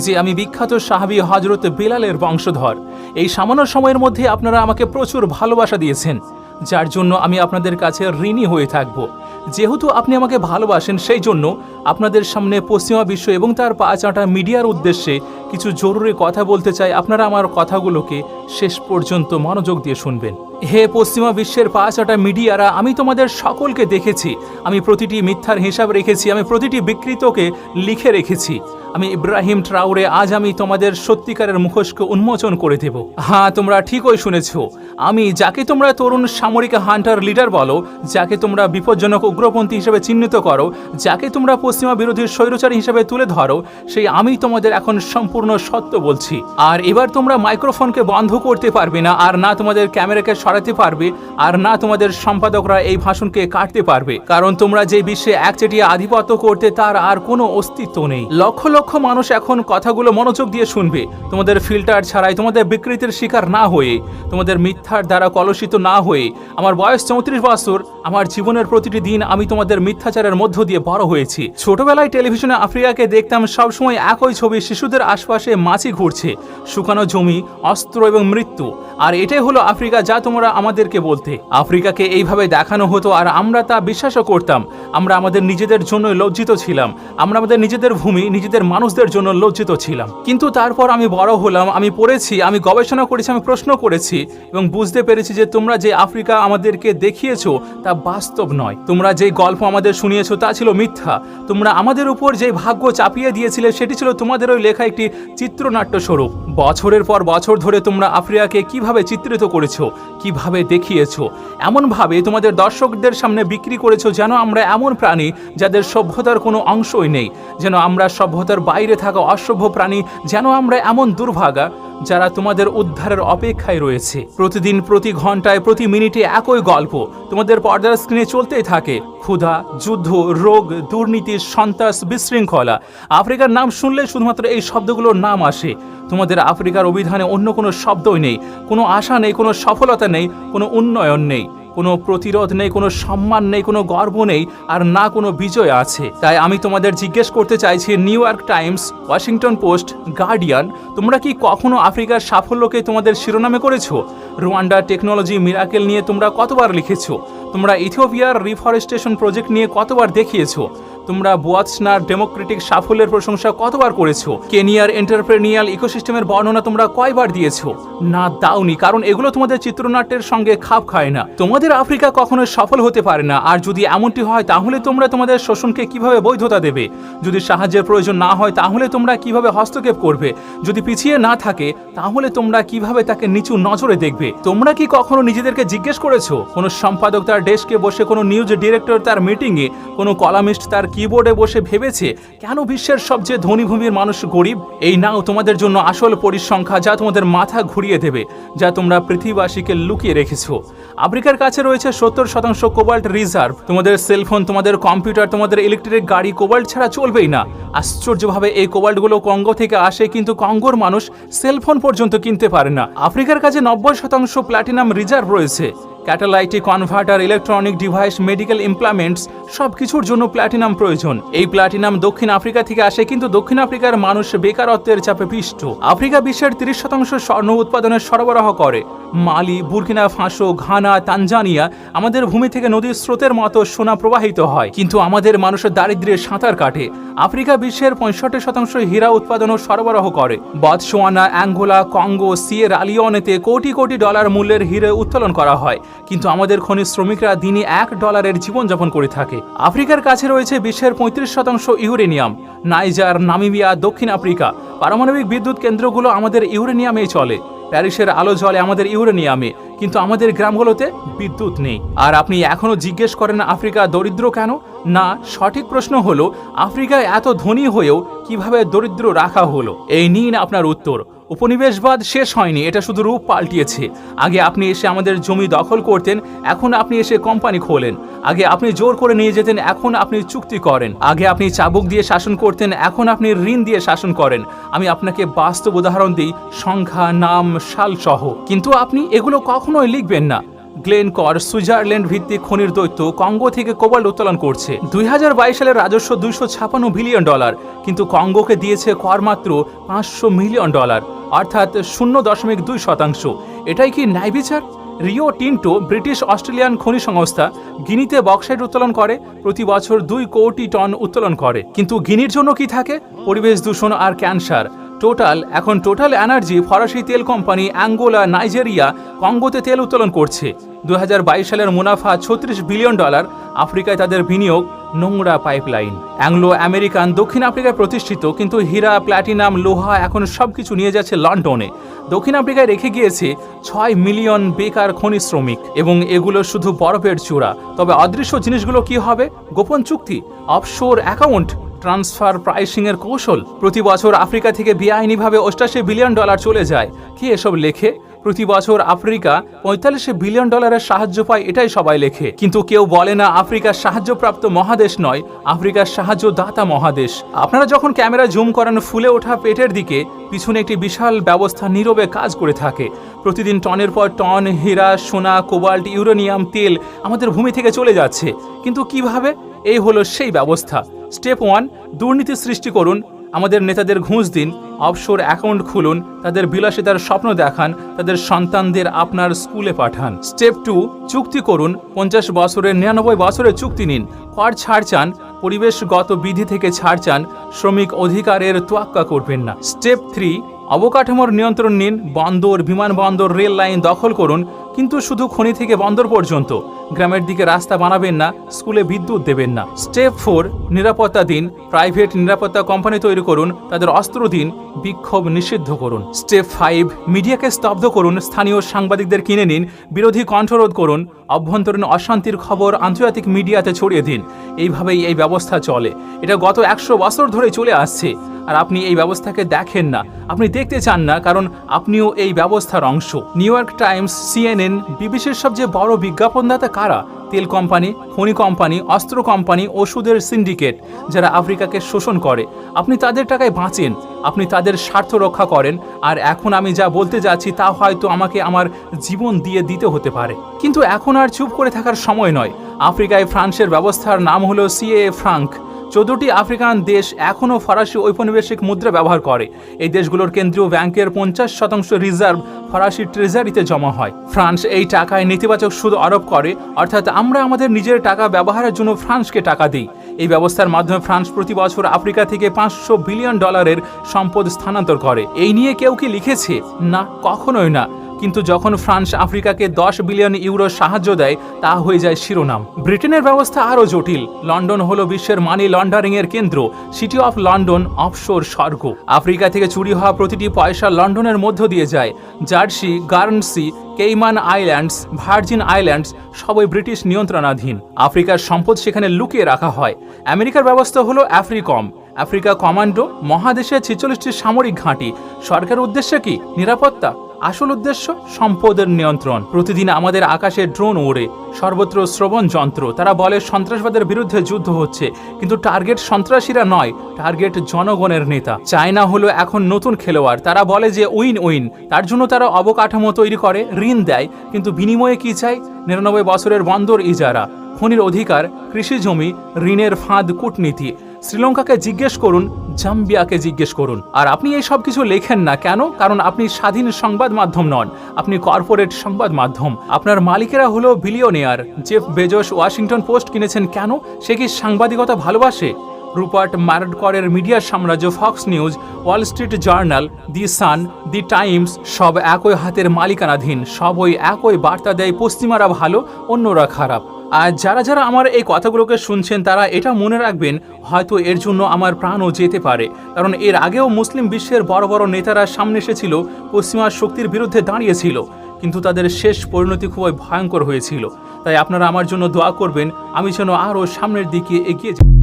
যে আমি বিখ্যাত সাহাবী হযরত বিলালের বংশধর। এই সামান্য সময়ের মধ্যে আপনারা আমাকে প্রচুর ভালোবাসা দিয়েছেন, যার জন্য আমি আপনাদের কাছে ঋণী হয়ে থাকব। যেহেতু আপনি আমাকে ভালোবাসেন, সেই জন্য আপনাদের সামনে পশ্চিমা বিশ্ব এবং তার পাঁচাটা মিডিয়ার উদ্দেশ্যে কিছু জরুরি কথা বলতে চাই। আপনারা আমার কথাগুলোকে শেষ পর্যন্ত মনোযোগ দিয়ে শুনবেন। হে পশ্চিমা বিশ্বের পাঁচাটা মিডিয়ারা, আমি তোমাদের সকলকে দেখেছি। আমি প্রতিটি মিথ্যার হিসাব রেখেছি, আমি প্রতিটি বিকৃতকে লিখে রেখেছি। আমি ইব্রাহিম ট্রাউরে, আজ আমি তোমাদের সত্যিকারের মুখোশকে উন্মোচন করে দেব। হ্যাঁ, তোমরা ঠিকই শুনেছ। আমি, যাকে তোমরা তরুণ সামরিক হান্টার লিডার বলো, যাকে তোমরা বিপজ্জনক উগ্রপন্থী হিসেবে চিহ্নিত করো, যাকে তোমরা পশ্চিমা বিরোধী স্বৈরচারী হিসেবে তুলে ধরো, সেই আমি তোমাদের এখন সম্পূর্ণ সত্য বলছি। আর এবার তোমরা মাইক্রোফোনকে বন্ধ করতে পারবে না, আর না তোমাদের ক্যামেরাকে সরাতে পারবে, আর না তোমাদের সম্পাদকরা এই ভাষণকে কাটতে পারবে, কারণ তোমরা যে বিশ্বে একচেটিয়া আধিপত্য করতে, তার আর কোনো অস্তিত্ব নেই। লক্ষ লক্ষ মানুষ এখন কথাগুলো মনোযোগ দিয়ে শুনবে, তোমাদের ফিল্টার ছাড়াই, তোমাদের বিকৃতির শিকার না হয়ে, তোমাদের মিথ্যার দ্বারা কলুষিত না হয়ে। আমার বয়স 34 বছর। আমার জীবনের প্রতিটি দিন আমি তোমাদের মিথ্যাচারের মধ্য দিয়ে বড় হয়েছি। ছোটবেলায় টেলিভিশনে আফ্রিকাকে দেখতাম, সবসময় একই ছবি, শিশুদের আশপাশে মাছি ঘুরছে, শুকানো জমি, অস্ত্র এবং মৃত্যু। আর এটাই হলো আফ্রিকা, যা তোমরা আমাদেরকে বলতে। আফ্রিকাকে এইভাবে দেখানো হতো, আর আমরা তা বিশ্বাসও করতাম। আমরা আমাদের নিজেদের জন্য লজ্জিত ছিলাম, আমরা আমাদের নিজেদের ভূমি, নিজেদের মানুষদের জন্য লজ্জিত ছিলাম। কিন্তু তারপর আমি বড় হলাম, আমি পড়েছি, আমি গবেষণা করেছি, আমি প্রশ্ন করেছি এবং বুঝতে পেরেছি যে তোমরা যে আফ্রিকা আমাদেরকে দেখিয়েছো তা বাস্তব নয়। তোমরা যে গল্প আমাদের শুনিয়েছো তা ছিল মিথ্যা। তোমরা আমাদের উপর যে ভাগ্য চাপিয়ে দিয়েছিলে, সেটি ছিল তোমাদেরই লেখা একটি চিত্রনাট্য স্বরূপ। বছরের পর বছর ধরে তোমরা আফ্রিকাকে কিভাবে চিত্রিত করেছো, কিভাবে দেখিয়েছো, এমনভাবে তোমাদের দর্শকদের সামনে বিক্রি করেছো যেন আমরা এমন প্রাণী যাদের সভ্যতার কোনো অংশই নেই, যেন আমরা সভ্যতার বাইরে থাকা অসভ্য প্রাণী, যেন আমরা এমন দুর্ভাগা যারা তোমাদের উদ্ধারের অপেক্ষায় রয়েছে। প্রতিদিন, প্রতি ঘন্টায়, প্রতি মিনিটে একই গল্প তোমাদের পর্দার স্ক্রিনে চলতেই থাকে। ক্ষুধা, যুদ্ধ, রোগ, দুর্নীতি, সন্ত্রাস, বিশৃঙ্খলা। আফ্রিকার নাম শুনলে শুধুমাত্র এই শব্দগুলোর নাম আসে। তোমাদের আফ্রিকার অভিধানে অন্য কোনো শব্দই নেই, কোনো আশা নেই, কোনো সফলতা নেই, কোনো উন্নয়ন নেই, কোনো প্রতিরোধ নেই, কোনো সম্মান নেই, কোনো গর্ব নেই, আর না কোনো বিজয় আছে। তাই আমি তোমাদের জিজ্ঞেস করতে চাইছি, new York Times, Washington post, guardian, তোমরা কি কখনো আফ্রিকার সাফল্যকে তোমাদের শিরোনামে করেছো? রুয়ান্ডা টেকনোলজি মিরাকেল নিয়ে তোমরা কতবার লিখেছো? তোমরা ইথিওপিয়ার রিফরেস্টেশন প্রজেক্ট নিয়ে কতবার দেখিয়েছো? তোমরা বোয়াতসনার ডেমোক্রেটিক সাফল্যের প্রশংসা কতবার করেছো? কেনিয়ার এন্টারপ্রেনিয়াল ইকোসিস্টেমের বর্ণনা তোমরা কয়বার দিয়েছো? না, দাওনি, কারণ এগুলো তোমাদের চিত্রনাট্যের সঙ্গে খাপ খায় না। তোমাদের আফ্রিকা কখনো সফল হতে পারে না। আর যদি এমনটি হয়, তাহলে তোমরা তোমাদের শোষণকে কিভাবে বৈধতা দেবে? যদি সাহায্যের প্রয়োজন না হয়, তাহলে তোমরা কিভাবে হস্তক্ষেপ করবে? যদি পিছিয়ে না থাকে, তাহলে তোমরা কিভাবে তাকে নিচু নজরে দেখবে? তোমরা কি কখনো নিজেদেরকে জিজ্ঞেস করেছো, কোনো সম্পাদক তার ডেস্কে বসে, কোনো নিউজ ডিরেক্টর তার মিটিংয়ে, কোনো কলামিস্ট তার কিবোর্ডে বসে ভেবেছে কেন বিশ্বের সবচেয়ে ধনী ভূমির মানুষ গরিব? এই নাও তোমাদের জন্য আসল পরিসংখ্যা, যা তোমাদের মাথা ঘুরিয়ে দেবে, যা তোমরা পৃথিবীবাসীকে লুকিয়ে রেখেছো। আফ্রিকার কাছে রয়েছে 70% কোবাল্ট রিজার্ভ। তোমাদের সেলফোন, তোমাদের কম্পিউটার, তোমাদের ইলেকট্রিক গাড়ি কোবাল্ট ছাড়া চলবেই না। আশ্চর্যভাবে এই কোবাল্টগুলো কঙ্গো থেকে আসে, কিন্তু কঙ্গোর মানুষ সেলফোন পর্যন্ত কিনতে পারে না। আফ্রিকার কাছে 90% প্ল্যাটিনাম রিজার্ভ রয়েছে। Catalytic converter, electronic device, medical implements, সব কিছুর জন্য প্ল্যাটিনাম প্রয়োজন। এই প্ল্যাটিনাম দক্ষিণ আফ্রিকা থেকে আসে, কিন্তু দক্ষিণ আফ্রিকার মানুষ বেকারত্বের চাপে পিষ্ট। আফ্রিকা বিশ্বের 30% স্বর্ণ উৎপাদনের সরবরাহ করে। মালি, বুর্কিনা ফাসো, ঘানা, তানজানিয়া, আমাদের ভূমি থেকে নদীর স্রোতের মতো সোনা প্রবাহিত হয়, কিন্তু আমাদের মানুষের দারিদ্র্যে সাঁতার কাটে। আফ্রিকা বিশ্বের 65% হীরা উৎপাদন ও সরবরাহ করে। Botswana, Angola, Congo, Sierra লিওনেতে crore crore dollar মূল্যের হীরে উত্তোলন করা হয়, কিন্তু আমাদের খনি শ্রমিকরা দিনে $1 জীবনযাপন করে থাকে। আফ্রিকার কাছে রয়েছে বিশ্বের 35% ইউরেনিয়াম। নাইজার, নামিবিয়া, দক্ষিণ আফ্রিকা, পারমাণবিক বিদ্যুৎ কেন্দ্রগুলো আমাদের ইউরেনিয়ামেই চলে। প্যারিসের আলো জ্বলে আমাদের ইউরেনিয়ামে, কিন্তু আমাদের গ্রামগুলোতে বিদ্যুৎ নেই। আর আপনি এখনো জিজ্ঞেস করেন আফ্রিকা দরিদ্র কেন? না, সঠিক প্রশ্ন হলো, আফ্রিকায় এত ধনী হয়েও কিভাবে দরিদ্র রাখা হলো? এই নিন আপনার উত্তর। উপনিবেশবাদ শেষ হয়নি, এটা শুধু রূপ পাল্টিয়েছে। আগে আপনি এসে আমাদের জমি দখল করতেন, এখন আপনি এসে কোম্পানি খোলেন। আগে আপনি জোর করে নিয়ে যেতেন, এখন আপনি চুক্তি করেন। আগে আপনি চাবুক দিয়ে শাসন করতেন, এখন আপনি ঋণ দিয়ে শাসন করেন। আমি আপনাকে বাস্তব উদাহরণ দিই, সংখ্যা, নাম, সাল সহ, কিন্তু আপনি এগুলো কখনোই লিখবেন না। গ্লেনকর সুইজারল্যান্ড ভিত্তিক খনির দৈত্য কঙ্গো থেকে কোবাল্ট উত্তোলন করছে। 2022 সালের রাজস্ব $256 বিলিয়ন, কিন্তু কঙ্গোকে দিয়েছে কর মাত্র $500 মিলিয়ন, অর্থাৎ 0.2%। এটাই কি ন্যায় বিচার? রিও টিন্টো ব্রিটিশ অস্ট্রেলিয়ান খনি সংস্থা গিনিতে বক্সাইট উত্তোলন করে, প্রতি বছর 2 কোটি টন উত্তোলন করে। কিন্তু গিনির জন্য কি থাকে? পরিবেশ দূষণ আর ক্যান্সার। টোটাল এনার্জি ফরাসি তেল কোম্পানি অ্যাঙ্গোলা, নাইজেরিয়া, কঙ্গোতে তেল উত্তোলন করছে। 2022 সালের মুনাফা $36 বিলিয়ন। আফ্রিকায় তাদের বিনিয়োগ নোংরা পাইপলাইন। অ্যাংলো আমেরিকান দক্ষিণ আফ্রিকায় প্রতিষ্ঠিত, কিন্তু হীরা, প্ল্যাটিনাম, লোহা এখন সবকিছু নিয়ে যাচ্ছে লন্ডনে। দক্ষিণ আফ্রিকায় রেখে গিয়েছে 6 মিলিয়ন বেকার খনি শ্রমিক, এবং এগুলো শুধু বরফের চূড়া। তবে অদৃশ্য জিনিসগুলো কি হবে? গোপন চুক্তি, অফশোর অ্যাকাউন্ট, ট্রান্সফার প্রাইসিং এর কৌশল। প্রতি বছর আফ্রিকা থেকে বেআইনিভাবে $88 বিলিয়ন চলে যায়। কি এসব লেখে? প্রতি বছর আফ্রিকা $45 বিলিয়ন সাহায্য পায়, এটাই সবাই লেখে। কিন্তু কেউ বলে না আফ্রিকা সাহায্যপ্রাপ্ত মহাদেশ নয়, আফ্রিকার সাহায্যদাতা মহাদেশ। আপনারা যখন ক্যামেরা জুম করেন ফুলে ওঠা পেটের দিকে, পিছনে একটি বিশাল ব্যবস্থা নীরবে কাজ করে থাকে। প্রতিদিন টনের পর টন হীরা, সোনা, কোবাল্ট, ইউরেনিয়াম, তেল আমাদের ভূমি থেকে চলে যাচ্ছে। কিন্তু কিভাবে? এই হলো সেই ব্যবস্থা। স্টেপ 1, দুর্নীতি সৃষ্টি করুন, আমাদের নেতাদের ঘুষ দিন, অফশোর অ্যাকাউন্ট খুলুন, তাদের বিলাসিতার স্বপ্ন দেখান, তাদের সন্তানদের আপনার স্কুলে পাঠান। স্টেপ 2, চুক্তি করুন, 50 বছরের 99 বছরের চুক্তি নিন। কর ছাড় চান, পরিবেশগত বিধি থেকে ছাড় চান, শ্রমিক অধিকারের তোয়াক্কা করবেন না। স্টেপ 3, অবকাঠামোর নিয়ন্ত্রণ নিন, বন্দর, বিমানবন্দর, রেল লাইন দখল করুন, কিন্তু শুধু খনি থেকে বন্দর পর্যন্ত। গ্রামের দিকে রাস্তা বানাবেন না, স্কুলে বিদ্যুৎ দেবেন না। স্টেপ 4, নিরাপত্তা দিন, প্রাইভেট নিরাপত্তা কোম্পানি তৈরি করুন, তাদের অস্ত্র দিন, বিক্ষোভ নিষিদ্ধ করুন। স্টেপ 5, মিডিয়াকে স্তব্ধ করুন, স্থানীয় সাংবাদিকদের কিনে নিন, বিরোধী কণ্ঠরোধ করুন, অভ্যন্তরীণ অশান্তির খবর আন্তর্জাতিক মিডিয়াতে ছড়িয়ে দিন। এইভাবেই এই ব্যবস্থা চলে। এটা গত 100 বছর ধরে চলে আসছে, আর আপনি এই ব্যবস্থাকে দেখেন না, আপনি দেখতে চান না, কারণ আপনিও এই ব্যবস্থার অংশ। নিউ ইয়র্ক টাইমস, CNN, বিবিসির সবচেয়ে বড় বিজ্ঞাপনদাতা কারা? তেল কোম্পানি, খনি কোম্পানি, অস্ত্র কোম্পানি, ওষুধের সিন্ডিকেট, যারা আফ্রিকাকে শোষণ করে। আপনি তাদের টাকায় বাঁচেন, আপনি তাদের স্বার্থ রক্ষা করেন। আর এখন আমি যা বলতে যাচ্ছি তা হয়তো আমাকে আমার জীবন দিয়ে দিতে হতে পারে, কিন্তু এখন আর চুপ করে থাকার সময় নয়। আফ্রিকায় ফ্রান্সের ব্যবস্থার নাম হলো CAA ফ্রাঙ্ক। 14টি আফ্রিকান দেশ এখনও ফরাসি ঔপনিবেশিক মুদ্রা ব্যবহার করে। এই দেশগুলোর কেন্দ্রীয় ব্যাংকের 50% রিজার্ভ ফরাসি ট্রেজারিতে জমা হয়। ফ্রান্স এই টাকায় নেতিবাচক সুদ আরোপ করে, অর্থাৎ আমরা আমাদের নিজের টাকা ব্যবহারের জন্য ফ্রান্সকে টাকা দিই। এই ব্যবস্থার মাধ্যমে ফ্রান্স প্রতি বছর আফ্রিকা থেকে $500 বিলিয়ন সম্পদ স্থানান্তর করে। এই নিয়ে কেউ কি লিখেছে? না, কখনোই না। কিন্তু যখন ফ্রান্স আফ্রিকাকে 10 বিলিয়ন ইউরো সাহায্য দেয়, তা হয়ে যায় শিরোনাম। ব্রিটেনের ব্যবস্থা আরও জটিল। লন্ডন হলো বিশ্বের মানি লন্ডারিং এর কেন্দ্র, সিটি অফ লন্ডন অফশোর স্বর্গ। আফ্রিকা থেকে চুরি হওয়া প্রতিটি পয়সা লন্ডনের মধ্য দিয়ে যায়। Jersey, Guernsey, কেইমান islands, virgin islands সবই ব্রিটিশ নিয়ন্ত্রণাধীন। আফ্রিকার সম্পদ সেখানে লুকিয়ে রাখা হয়। আমেরিকার ব্যবস্থা হলো আফ্রিকম, আফ্রিকা কমান্ডো। মহাদেশে 46টি সামরিক ঘাঁটি। সরকারের উদ্দেশ্য কি? নিরাপত্তা। আসল উদ্দেশ্য সম্পদের নিয়ন্ত্রণ। প্রতিদিন আমাদের আকাশে ড্রোন ওড়ে, সর্বত্র শ্রবণ যন্ত্র। তারা বলে সন্ত্রাসবাদের বিরুদ্ধে যুদ্ধ হচ্ছে, কিন্তু টার্গেট সন্ত্রাসীরা নয়, টার্গেট জনগণের নেতা। চায়না হলো এখন নতুন খেলোয়াড়। তারা বলে যে উইন উইন। তার জন্য তারা অবকাঠামো তৈরি করে, ঋণ দেয়, কিন্তু বিনিময়ে কি চাই? 99 বছরের বন্দর ইজারা, খনির অধিকার, কৃষি জমি, ঋণের ফাঁদ, কূটনীতি। শ্রীলঙ্কাকে জিজ্ঞেস করুন, জাম্বিয়াকে জিজ্ঞেস করুন। আর আপনি এই সব কিছু লেখেন না কেন? কারণ আপনি স্বাধীন সংবাদ মাধ্যম নন, আপনি কর্পোরেট সংবাদ মাধ্যম। আপনার মালিকেরা হলো billionaire. Jeff Bezos Washington Post কিনেছেন কেন? সে কি সাংবাদিকতা ভালোবাসে? রুপার্ট মার্ডকরের মিডিয়া সাম্রাজ্য, Fox News, Wall Street Journal, the Sun, the Times সব একই হাতের মালিকানাধীন। সবই একই বার্তা দেয়, পশ্চিমারা ভালো, অন্যরা খারাপ। আর যারা যারা আমার এই কথাগুলোকে শুনছেন তারা এটা মনে রাখবেন, হয়তো এর জন্য আমার প্রাণও যেতে পারে। কারণ এর আগেও মুসলিম বিশ্বের বড় বড় নেতারা সামনে এসেছিল, পশ্চিমা শক্তির বিরুদ্ধে দাঁড়িয়েছিল, কিন্তু তাদের শেষ পরিণতি খুবই ভয়ঙ্কর হয়েছিল। তাই আপনারা আমার জন্য দোয়া করবেন, আমি যেন আরও সামনের দিকে এগিয়ে যাই।